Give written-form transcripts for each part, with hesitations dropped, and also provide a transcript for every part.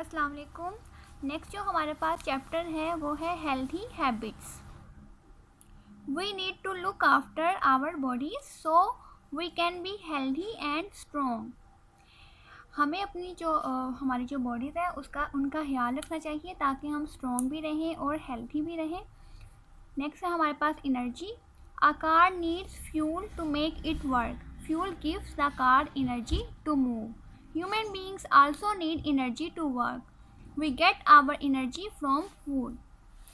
अस्सलाम वालेकुम। नेक्स्ट जो हमारे पास चैप्टर है वो है healthy habits. We need to look after our bodies so we can be healthy and strong. हमें अपनी जो हमारी जो बॉडीज़ है उनका ख्याल रखना चाहिए ताकि हम स्ट्रॉन्ग भी रहें और हेल्थी भी रहें। नेक्स्ट है हमारे पास energy. A car needs fuel to make it work. Fuel gives the car energy to move. Human beings also need energy to work. We get our energy from food.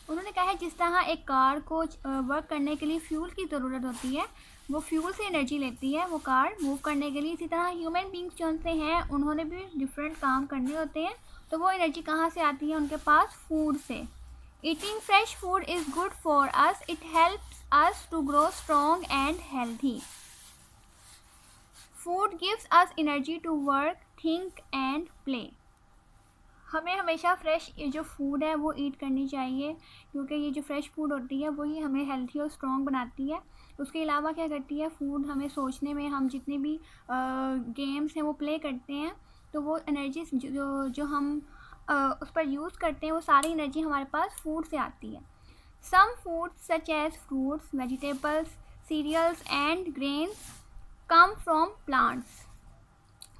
उन्होंने कहा है जिस तरह एक कार को वर्क करने के लिए फ्यूल की ज़रूरत होती है, वो फ्यूल से एनर्जी लेती है वो कार मूव करने के लिए, इसी तरह ह्यूमन बींग्स जो से हैं उन्होंने भी डिफरेंट काम करने होते हैं, तो वो एनर्जी कहाँ से आती है उनके पास? फूड से। Eating fresh food is good for us, it helps us to grow strong and healthy. Food gives us energy to work, think and play. हमें हमेशा फ्रेश ये जो फूड है वो ईट करनी चाहिए, क्योंकि ये जो फ्रेश फूड होती है वही हमें हेल्थी और स्ट्रॉन्ग बनाती है। उसके अलावा क्या करती है फूड, हमें सोचने में, हम जितने भी गेम्स हैं वो प्ले करते हैं तो वो एनर्जी जो हम उस पर यूज़ करते हैं वो सारी एनर्जी हमारे पास फूड से आती है। Some food such as fruits, vegetables, cereals and grains come from plants.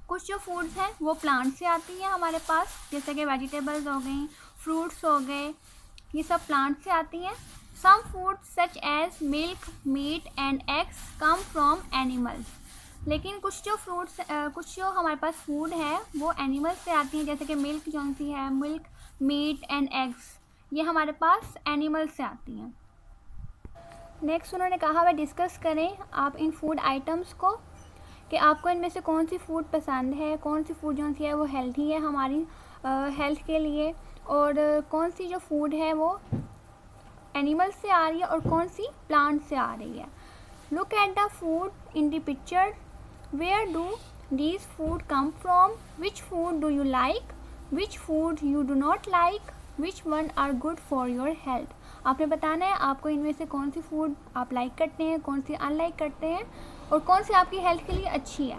कुछ जो फूड्स हैं वो प्लांट से आती हैं हमारे पास, जैसे कि वेजिटेबल्स हो गई, फ्रूट्स हो गए, ये सब प्लांट से आती हैं। Some foods such as milk, meat and eggs come from animals. लेकिन कुछ जो हमारे पास फूड है वो एनिमल्स से आती हैं, जैसे कि मिल्क जो सी है, मिल्क, मीट एंड एग्स, ये हमारे पास एनिमल्स से आती हैं। नेक्स्ट उन्होंने कहा वह डिस्कस करें आप इन फूड आइटम्स को कि आपको इनमें से कौन सी फूड पसंद है, कौन सी फूड जो सी है वो हेल्थी है हमारी हेल्थ के लिए, और कौन सी जो फूड है वो एनिमल्स से आ रही है और कौन सी प्लांट से आ रही है। Look at the food in the picture, where do these food come from, which food do you like, which food you do not like, which one are good for your health. आपने बताना है आपको इनमें से कौन sea food आप like करते हैं, कौन सी अनलाइक करते हैं और कौन सी आपकी हेल्थ के लिए अच्छी है।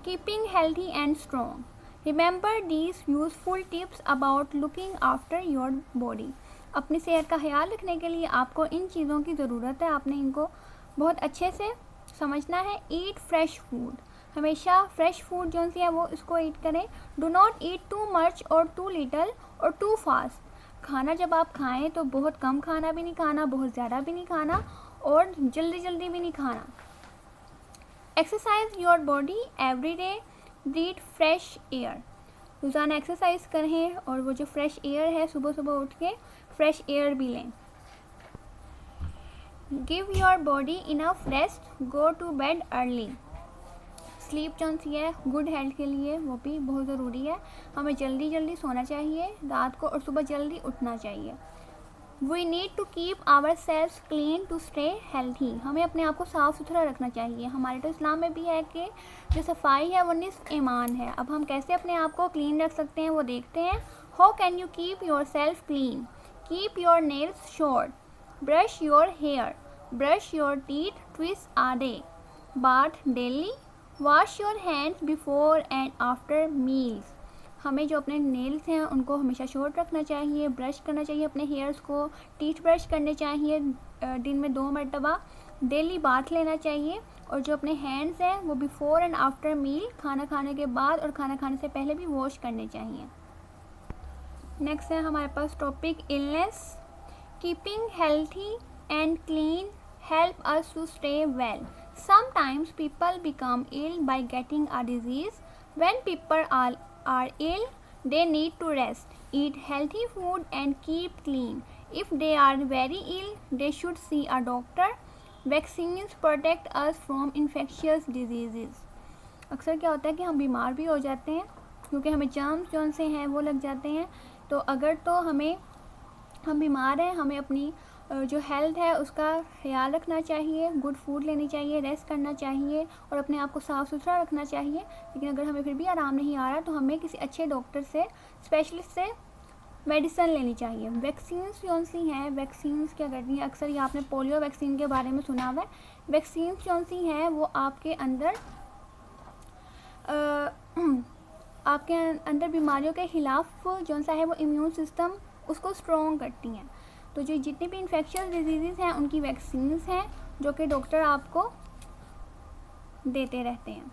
Keeping healthy and strong, remember these useful tips about looking after your body. अपनी सेहत का ख्याल रखने के लिए आपको इन चीज़ों की ज़रूरत है, आपने इनको बहुत अच्छे से समझना है। ईट फ्रेश फूड, हमेशा फ्रेश फूड जो सी है वो इसको ईट करें। Do not eat too much और टू लिटल और टू फास्ट। खाना जब आप खाएं तो बहुत कम खाना भी नहीं खाना, बहुत ज़्यादा भी नहीं खाना और जल्दी जल्दी भी नहीं खाना। Exercise your body every day, breathe fresh air. रोज़ाना एक्सरसाइज करें और वो जो फ्रेश एयर है सुबह सुबह उठ के फ्रेश एयर भी लें। Give your body enough rest, go to bed early. Sleep जो सी है गुड हेल्थ के लिए वो भी बहुत ज़रूरी है, हमें जल्दी जल्दी सोना चाहिए रात को और सुबह जल्दी उठना चाहिए। We need to keep our self clean to stay healthy, हमें अपने आप को साफ़ सुथरा रखना चाहिए। हमारे तो इस्लाम में भी है कि जो सफाई है वो निस्फ ईमान है। अब हम कैसे अपने आप को क्लीन रख सकते हैं वो देखते हैं। How can you keep your self clean? Keep your nails short, brush your hair, brush your teeth twice a day, bath daily, wash your hands before and after meals. हमें जो अपने नेल्स हैं उनको हमेशा शॉर्ट रखना चाहिए, brush करना चाहिए अपने हेयर्स को, टीथ ब्रश करने चाहिए दिन में 2 मरतबा, डेली बाथ लेना चाहिए, और जो अपने हैंड्स हैं वो बिफोर एंड आफ्टर मील, खाना खाने के बाद और खाना खाने से पहले भी वॉश करने चाहिए। नेक्स्ट है हमारे पास topic illness. Keeping healthy and clean help us to stay well. Sometimes people become ill by getting a disease. When people are ill, they need to rest, eat healthy food and keep clean. If they are very ill, they should see a doctor. Vaccines protect us from infectious diseases. अक्सर क्या होता है कि हम बीमार भी हो जाते हैं क्योंकि हमें जर्म्स जो से हैं वो लग जाते हैं, तो अगर तो हम बीमार हैं, हमें अपनी जो हेल्थ है उसका ख्याल रखना चाहिए, गुड फूड लेनी चाहिए, रेस्ट करना चाहिए और अपने आप को साफ़ सुथरा रखना चाहिए। लेकिन अगर हमें फिर भी आराम नहीं आ रहा तो हमें किसी अच्छे डॉक्टर से, स्पेशलिस्ट से मेडिसिन लेनी चाहिए। वैक्सीन्स कौन सी हैं? वैक्सीन्स क्या करती हैं? अक्सर ये आपने पोलियो वैक्सीन के बारे में सुना हुआ है। वैक्सीन्स कौन सी हैं वो आपके अंदर आपके अंदर बीमारियों के ख़िलाफ़ जो सा है वो इम्यून सिस्टम उसको स्ट्रॉन्ग करती हैं। तो जो जितनी भी इन्फेक्शियस डिजीज़ हैं उनकी वैक्सीन्स हैं जो कि डॉक्टर आपको देते रहते हैं।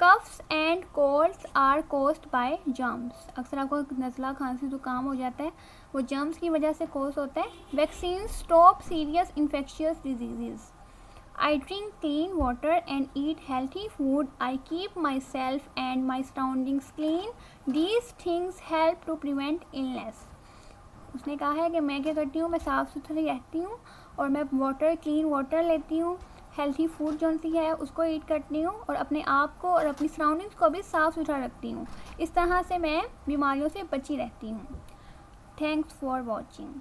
Coughs and colds are caused by germs. अक्सर आपको नज़ला, खांसी, ज़ुकाम हो जाता है, वो जर्म्स की वजह से कॉज होता है। Vaccine stop serious infectious disease. I drink clean water and eat healthy food. I keep myself and my surroundings clean. These things help to prevent illness. उसने कहा है कि मैं क्या करती हूँ, मैं साफ़ सुथरी रहती हूँ और मैं क्लीन वाटर लेती हूँ, हेल्थी फूड जो सी है उसको ईट करती हूँ और अपने आप को और अपनी सराउंडिंग्स को भी साफ़ सुथरा रखती हूँ। इस तरह से मैं बीमारियों से बची रहती हूँ। Thanks for watching.